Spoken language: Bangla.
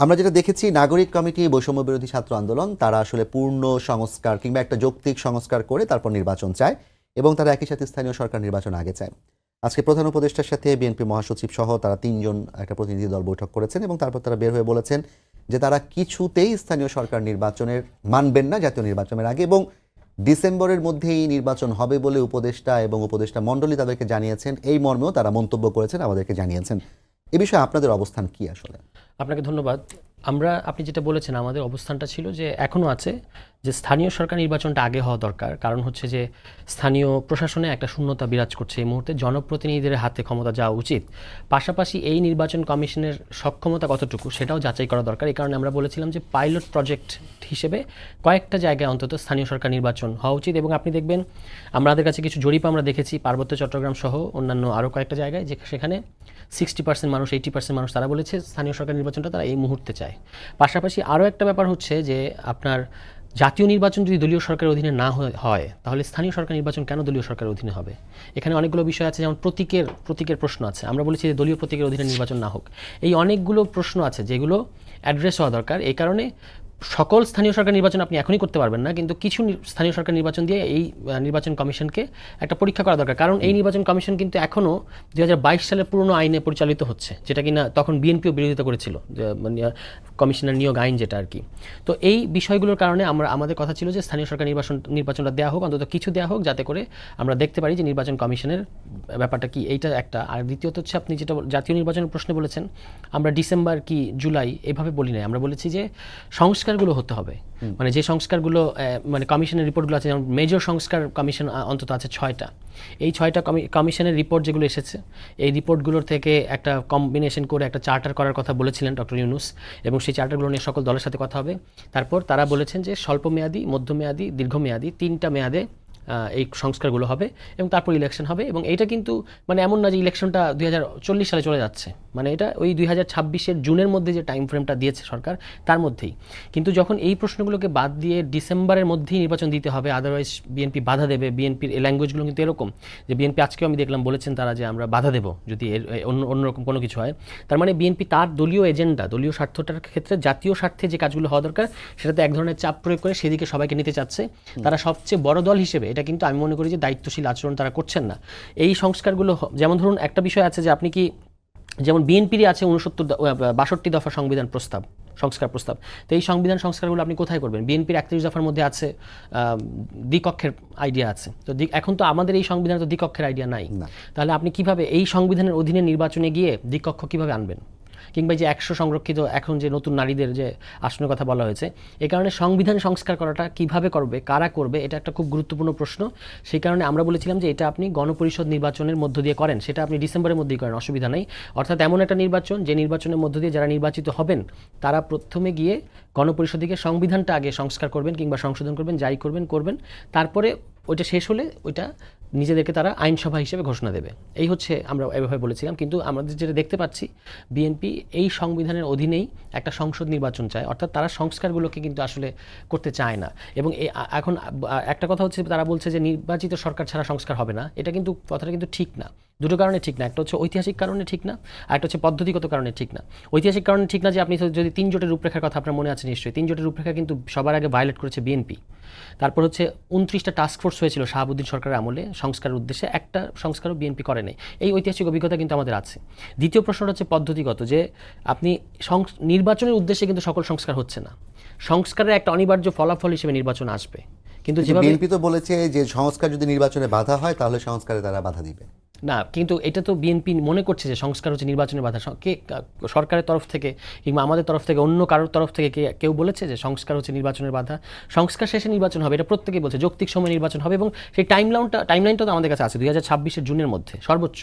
আমরা যেটা দেখেছি নাগরিক কমিটি, বৈষম্য বিরোধী ছাত্র আন্দোলন তারা আসলে পূর্ণ সংস্কার কিংবা একটা যৌক্তিক সংস্কার করে তারপর নির্বাচন চায় এবং তারা একই সাথে স্থানীয় সরকার নির্বাচন আগে চায়। আজকে প্রধান উপদেষ্টার সাথে বিএনপি মহাসচিব সহ তারা ৩ জন একটা প্রতিনিধি দল বৈঠক করেছেন এবং তারপর তারা বের হয়ে বলেছেন যে তারা কিছুতেই স্থানীয় সরকার নির্বাচনের মানবেন না জাতীয় নির্বাচনের আগে, এবং ডিসেম্বরের মধ্যেই নির্বাচন হবে বলে উপদেষ্টা এবং উপদেষ্টা মণ্ডলী তাদেরকে জানিয়েছেন। এই মর্মেও তারা মন্তব্য করেছেন, আমাদেরকে জানিয়েছেন। এ বিষয়ে আপনাদের অবস্থান কি? আসলে আপনাকে ধন্যবাদ। আপনি যেটা বলেছেন, আমাদের অবস্থানটা ছিল যে এখনও আছে যে স্থানীয় সরকার নির্বাচনটা আগে হওয়া দরকার। কারণ হচ্ছে যে স্থানীয় প্রশাসনে একটা শূন্যতা বিরাজ করছে এই মুহূর্তে, জনপ্রতিনিধিদের হাতে ক্ষমতা যাওয়া উচিত। পাশাপাশি এই নির্বাচন কমিশনের সক্ষমতা কতটুকু সেটাও যাচাই করা দরকার। এই কারণে আমরা বলেছিলাম যে পাইলট প্রজেক্ট হিসেবে কয়েকটা জায়গায় অন্তত স্থানীয় সরকার নির্বাচন হওয়া উচিত। এবং আপনি দেখবেন আমাদের কাছে কিছু জরিপ আমরা দেখেছি পার্বত্য চট্টগ্রাম সহ অন্যান্য আরও কয়েকটা জায়গায়, যে সেখানে 60% মানুষ, 80% মানুষ তারা বলেছে স্থানীয় সরকার নির্বাচনটা তারা এই মুহূর্তে চায়। পাশাপাশি আরও একটা ব্যাপার হচ্ছে যে আপনার জাতীয় নির্বাচন যদি দলীয় সরকারের অধীনে না হয় তাহলে স্থানীয় সরকার নির্বাচন কেন দলীয় সরকারের অধীনে হবে? এখানে অনেকগুলো বিষয় আছে, যেমন প্রতীকের প্রশ্ন আছে। আমরা বলেছি যে দলীয় প্রতীকের অধীনে নির্বাচন না হোক। এই অনেকগুলো প্রশ্ন আছে যেগুলো অ্যাড্রেস হওয়া দরকার। এই কারণে সকল স্থানীয় সরকার নির্বাচন আপনি এখনই করতে পারবেন না, কিন্তু কিছু স্থানীয় সরকার নির্বাচন দিয়ে এই নির্বাচন কমিশনকে একটা পরীক্ষা করা দরকার। কারণ এই নির্বাচন কমিশন কিন্তু এখনও 2022 সালের পুরনো আইনে পরিচালিত হচ্ছে, যেটা কিনা তখন বিএনপিও বিরোধিতা করেছিল, কমিশনার নিয়োগ আইন যেটা আর কি। তো এই বিষয়গুলোর কারণে আমাদের কথা ছিল যে স্থানীয় সরকার নির্বাচনটা দেওয়া হোক, অন্তত কিছু দেওয়া হোক, যাতে করে আমরা দেখতে পারি যে নির্বাচন কমিশনের ব্যাপারটা কি। এইটা একটা। আর দ্বিতীয়ত হচ্ছে আপনি যেটা জাতীয় নির্বাচনের প্রশ্নে বলেছেন, আমরা ডিসেম্বর কি জুলাই এভাবে বলি নাই। আমরা বলেছি যে সংস্কারগুলো হতে হবে, মানে যে সংস্কারগুলো মানে কমিশনের রিপোর্টগুলো আছে, যেমন মেজর সংস্কার কমিশন অন্তত আছে 6টা। এই 6টা কমিশনের রিপোর্ট যেগুলো এসেছে, এই রিপোর্টগুলোর থেকে একটা কম্বিনেশন করে একটা চার্টার করার কথা বলেছিলেন ডক্টর ইউনূস, এবং সেই চার্টারগুলো নিয়ে সকল দলের সাথে কথা হবে। তারপর তারা বলেছেন যে স্বল্পমেয়াদী, মধ্যমেয়াদী, দীর্ঘমেয়াদী 3টা মেয়াদে এই সংস্কারগুলো হবে এবং তারপর ইলেকশন হবে। এবং এইটা কিন্তু মানে এমন না যে ইলেকশনটা 2040 সালে চলে যাচ্ছে, মানে এটা ওই 2026-এর জুনের মধ্যে যে টাইম ফ্রেমটা দিয়েছে সরকার তার মধ্যেই। কিন্তু যখন এই প্রশ্নগুলোকে বাদ দিয়ে ডিসেম্বরের মধ্যেই নির্বাচন দিতে হবে, আদারওয়াইজ বিএনপি বাধা দেবে। বিএনপির এই ল্যাঙ্গুয়েজগুলো কিন্তু এরকম যে বিএনপি আজকেও আমি দেখলাম বলেছেন তারা যে আমরা বাধা দেব যদি অন্যরকম কোনো কিছু হয়। তার মানে বিএনপি তার দলীয় এজেন্ডা, দলীয় স্বার্থটার ক্ষেত্রে জাতীয় স্বার্থে যে কাজগুলো হওয়া দরকার সেটাতে এক ধরনের চাপ প্রয়োগ করে সেদিকে সবাইকে নিতে চাচ্ছে। তারা সবচেয়ে বড় দল হিসেবে এটা কিন্তু আমি মনে করি যে দায়িত্বশীল আচরণ তারা করছেন না। এই সংস্কারগুলো যেমন ধরুন একটা বিষয় আছে যে আপনি কি, যেমন বিএনপিরই আছে 62 দফা সংবিধান প্রস্তাব, সংস্কার প্রস্তাব। তো এই সংবিধান সংস্কারগুলো আপনি কোথায় করবেন? বিএনপির 31 দফার মধ্যে আছে দ্বিকক্ষের আইডিয়া আছে। তো এখন তো আমাদের এই সংবিধানে তো দ্বিকক্ষের আইডিয়া নাই। তাহলে আপনি কিভাবে এই সংবিধানের অধীনে নির্বাচনে গিয়ে দ্বিকক্ষ কিভাবে আনবেন? কিংবা যে 100 সংরক্ষিত এখন যে নতুন নারীদের যে আসনের কথা বলা হয়েছে, এই কারণে সংবিধান সংস্কার করাটা কিভাবে করবে, কারা করবে, এটা একটা খুব গুরুত্বপূর্ণ প্রশ্ন। সেই কারণে আমরা বলেছিলাম যে এটা আপনি গণপরিষদ নির্বাচনের মধ্য দিয়ে করেন, সেটা আপনি ডিসেম্বরের মধ্যেই করেন, অসুবিধা নেই। অর্থাৎ এমন একটা নির্বাচন যে নির্বাচনের মধ্য দিয়ে যারা নির্বাচিত হবেন তারা প্রথমে গিয়ে গণপরিষদকে সংবিধানটা আগে সংস্কার করবেন কিংবা সংশোধন করবেন, যাই করবেন, তারপরে ওইটা শেষ হলে ওইটা নিজেদেরকে তারা আইনসভা হিসেবে ঘোষণা দেবে। এই হচ্ছে আমরা এভাবে বলেছিলাম। কিন্তু আমাদের যেটা দেখতে পাচ্ছি, বিএনপি এই সংবিধানের অধীনেই একটা সংসদ নির্বাচন চায়, অর্থাৎ তারা সংস্কারগুলোকে কিন্তু আসলে করতে চায় না। এবং এখন একটা কথা হচ্ছে তারা বলছে যে নির্বাচিত সরকার ছাড়া সংস্কার হবে না। এটা কিন্তু কথাটা কিন্তু ঠিক না, দুটো কারণে ঠিক না। একটা হচ্ছে ঐতিহাসিক কারণে ঠিক না, আর একটা হচ্ছে পদ্ধতিগত কারণে ঠিক না। ঐতিহাসিক কারণে ঠিক না যে আপনি যদি 3 জোটের রূপরেখার কথা আপনার মনে আছে নিশ্চয়ই, 3 জোটের রূপরেখা কিন্তু সবার আগে ভায়োলেট করেছে বিএনপি। তারপর হচ্ছে 29টা টাস্কফোর্স হয়েছিল শাহাবুদ্দিন সরকারের আমলে সংস্কারের উদ্দেশ্যে, একটা সংস্কারও বিএনপি করে নাই। এই ঐতিহাসিক অভিজ্ঞতা কিন্তু আমাদের আছে। দ্বিতীয় প্রশ্নটা হচ্ছে পদ্ধতিগত, যে আপনি নির্বাচনের উদ্দেশ্যে কিন্তু সকল সংস্কার হচ্ছে না, সংস্কারের একটা অনিবার্য ফলাফল হিসেবে নির্বাচন আসবে। কিন্তু বিএনপি তো বলেছে যে সংস্কার যদি নির্বাচনে বাধা হয় তাহলে সংস্কারে তারা বাধা দিবে না, কিন্তু এটা তো বিএনপি মনে করছে যে সংস্কার হচ্ছে নির্বাচনের বাধা। কে সরকারের তরফ থেকে কিংবা আমাদের তরফ থেকে অন্য কারোর তরফ থেকে কেউ বলেছে যে সংস্কার হচ্ছে নির্বাচনের বাধা? সংস্কার শেষে নির্বাচন হবে, এটা প্রত্যেকেই বলছে। যৌক্তিক সময় নির্বাচন হবে এবং সেই টাইমলাইনটা তো আমাদের কাছে আছে 2026-এর জুনের মধ্যে সর্বোচ্চ।